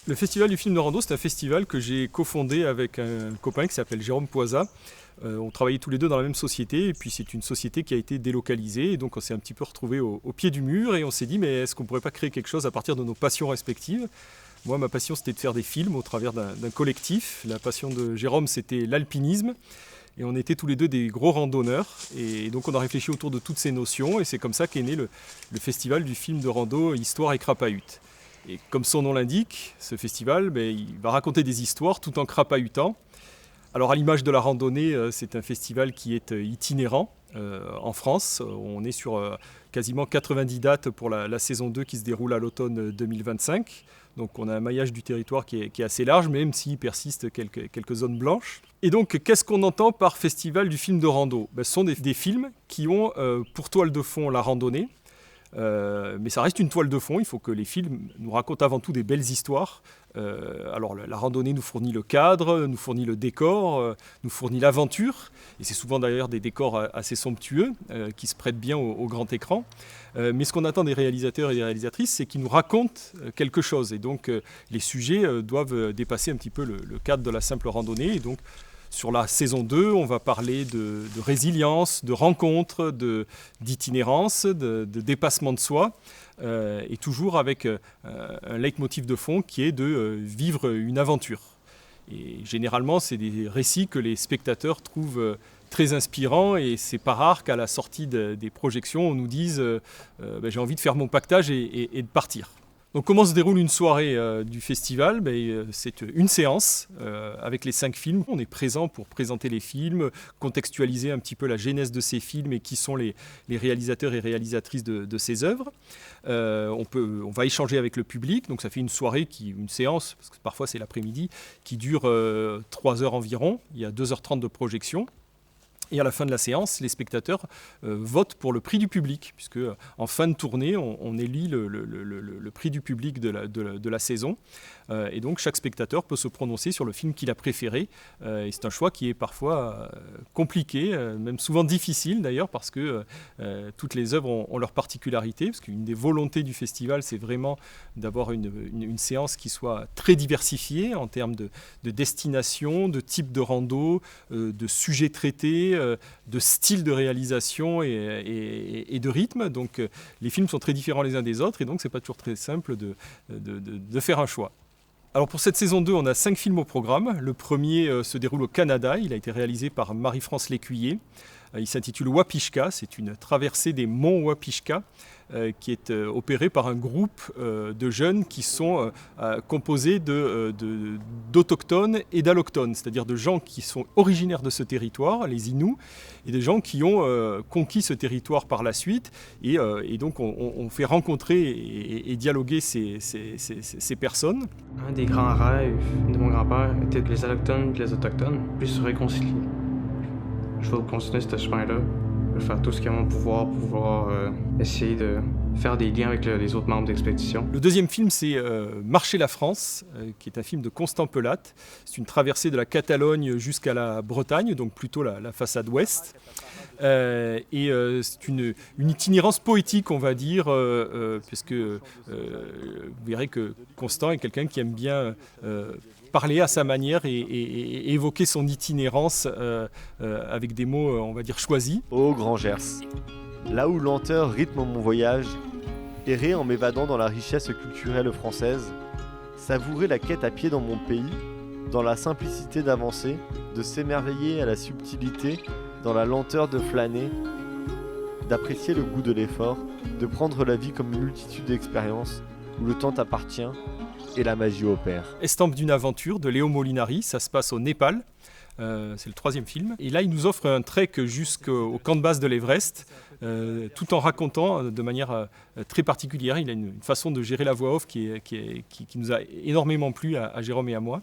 Le Festival du film de rando, c'est un festival que j'ai cofondé avec un copain qui s'appelle Jérôme Poisa. On travaillait tous les deux dans la même société et puis c'est une société qui a été délocalisée et donc on s'est un petit peu retrouvés au pied du mur et on s'est dit mais est-ce qu'on pourrait pas créer quelque chose à partir de nos passions respectives. Moi ma passion c'était de faire des films au travers d'un collectif. La passion de Jérôme c'était l'alpinisme et on était tous les deux des gros randonneurs et donc on a réfléchi autour de toutes ces notions et c'est comme ça qu'est né le festival du film de rando Histoire et Crapahute. Et comme son nom l'indique, ce festival, il va raconter des histoires tout en crapahutant. Alors à l'image de la randonnée, c'est un festival qui est itinérant en France. On est sur quasiment 90 dates pour la saison 2 qui se déroule à l'automne 2025. Donc on a un maillage du territoire qui est assez large, même s'il persiste quelques zones blanches. Et donc qu'est-ce qu'on entend par festival du film de rando ? Ce sont des films qui ont pour toile de fond la randonnée. Mais ça reste une toile de fond, il faut que les films nous racontent avant tout des belles histoires. Alors la randonnée nous fournit le cadre, nous fournit le décor, nous fournit l'aventure, et c'est souvent d'ailleurs des décors assez somptueux qui se prêtent bien au grand écran. Mais ce qu'on attend des réalisateurs et des réalisatrices, c'est qu'ils nous racontent quelque chose, et donc les sujets doivent dépasser un petit peu le cadre de la simple randonnée, et donc sur la saison 2, on va parler de résilience, de rencontres, d'itinérance, de dépassement de soi, et toujours avec un leitmotiv de fond qui est de vivre une aventure. Et généralement, c'est des récits que les spectateurs trouvent très inspirants et c'est pas rare qu'à la sortie des projections, on nous dise j'ai envie de faire mon pactage et de partir. Donc comment se déroule une soirée du festival ? C'est une séance avec les 5 films. On est présent pour présenter les films, contextualiser un petit peu la genèse de ces films et qui sont les réalisateurs et réalisatrices de ces œuvres. On va échanger avec le public, donc ça fait une soirée, une séance, parce que parfois c'est l'après-midi, qui dure 3 heures environ. Il y a 2h30 de projection. Et à la fin de la séance, les spectateurs votent pour le prix du public, puisque en fin de tournée, on élit le prix du public de la saison. Et donc chaque spectateur peut se prononcer sur le film qu'il a préféré. Et c'est un choix qui est parfois compliqué, même souvent difficile d'ailleurs, parce que toutes les œuvres ont leur particularité, parce qu'une des volontés du festival, c'est vraiment d'avoir une séance qui soit très diversifiée en termes de destination, de type de rando, de sujets traités, de style de réalisation et de rythme. Donc les films sont très différents les uns des autres et donc c'est pas toujours très simple de faire un choix. Alors pour cette saison 2, on a 5 films au programme. Le premier se déroule au Canada, il a été réalisé par Marie-France Lécuyer. Il s'intitule Wapishka, c'est une traversée des monts Wapishka qui est opérée par un groupe de jeunes qui sont composés d'autochtones et d'allochtones, c'est-à-dire de gens qui sont originaires de ce territoire, les Inuits, et des gens qui ont conquis ce territoire par la suite. Et donc on fait rencontrer et dialoguer ces personnes. Un des grands rêves de mon grand-père était que les Allochtones et les Autochtones puissent se réconcilier. Je vais continuer ce chemin-là. Je vais faire tout ce qui est à mon pouvoir pour pouvoir essayer de faire des liens avec les autres membres d'expédition. Le deuxième film, c'est Marcher la France, qui est un film de Constant Pelatte. C'est une traversée de la Catalogne jusqu'à la Bretagne, donc plutôt la façade ouest. C'est une itinérance poétique, on va dire, puisque vous verrez que Constant est quelqu'un qui aime bien parler à sa manière et évoquer son itinérance avec des mots, on va dire, choisis. Ô Grand Gers, là où lenteur rythme mon voyage, errer en m'évadant dans la richesse culturelle française, savourer la quête à pied dans mon pays, dans la simplicité d'avancer, de s'émerveiller à la subtilité, dans la lenteur de flâner, d'apprécier le goût de l'effort, de prendre la vie comme une multitude d'expériences, où le temps t'appartient et la magie opère. Estampe d'une aventure de Léo Molinari, ça se passe au Népal. C'est le 3e film. Et là, il nous offre un trek jusqu'au camp de base de l'Everest, tout en racontant de manière très particulière. Il a une façon de gérer la voix off qui nous a énormément plu à Jérôme et à moi.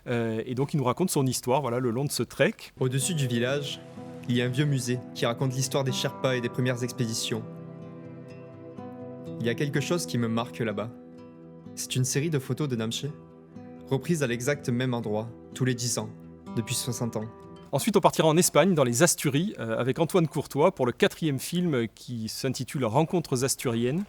Et donc, il nous raconte son histoire le long de ce trek. Au-dessus du village, il y a un vieux musée qui raconte l'histoire des Sherpas et des premières expéditions. Il y a quelque chose qui me marque là-bas. C'est une série de photos de Namché, reprises à l'exact même endroit, tous les 10 ans, depuis 60 ans. Ensuite, on partira en Espagne, dans les Asturies, avec Antoine Courtois, pour le 4e film qui s'intitule Rencontres asturiennes.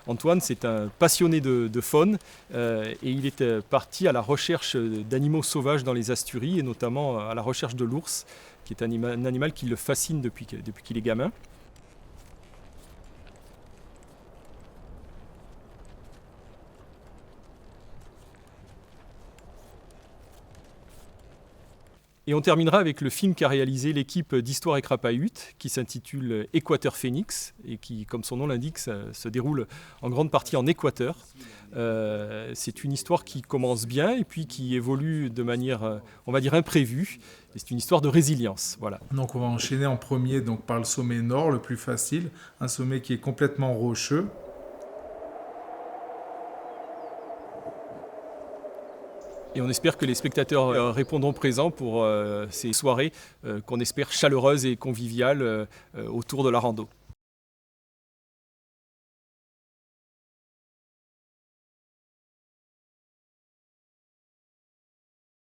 Antoine, c'est un passionné de faune et il est parti à la recherche d'animaux sauvages dans les Asturies et notamment à la recherche de l'ours, qui est un animal qui le fascine depuis qu'il est gamin. Et on terminera avec le film qu'a réalisé l'équipe d'Histoire et Crapahut, qui s'intitule Équateur Phénix, et qui, comme son nom l'indique, se déroule en grande partie en Équateur. C'est une histoire qui commence bien et puis qui évolue de manière, on va dire, imprévue. Et c'est une histoire de résilience. Voilà. Donc on va enchaîner en premier donc, par le sommet nord, le plus facile, un sommet qui est complètement rocheux. Et on espère que les spectateurs répondront présents pour ces soirées qu'on espère chaleureuses et conviviales autour de la rando.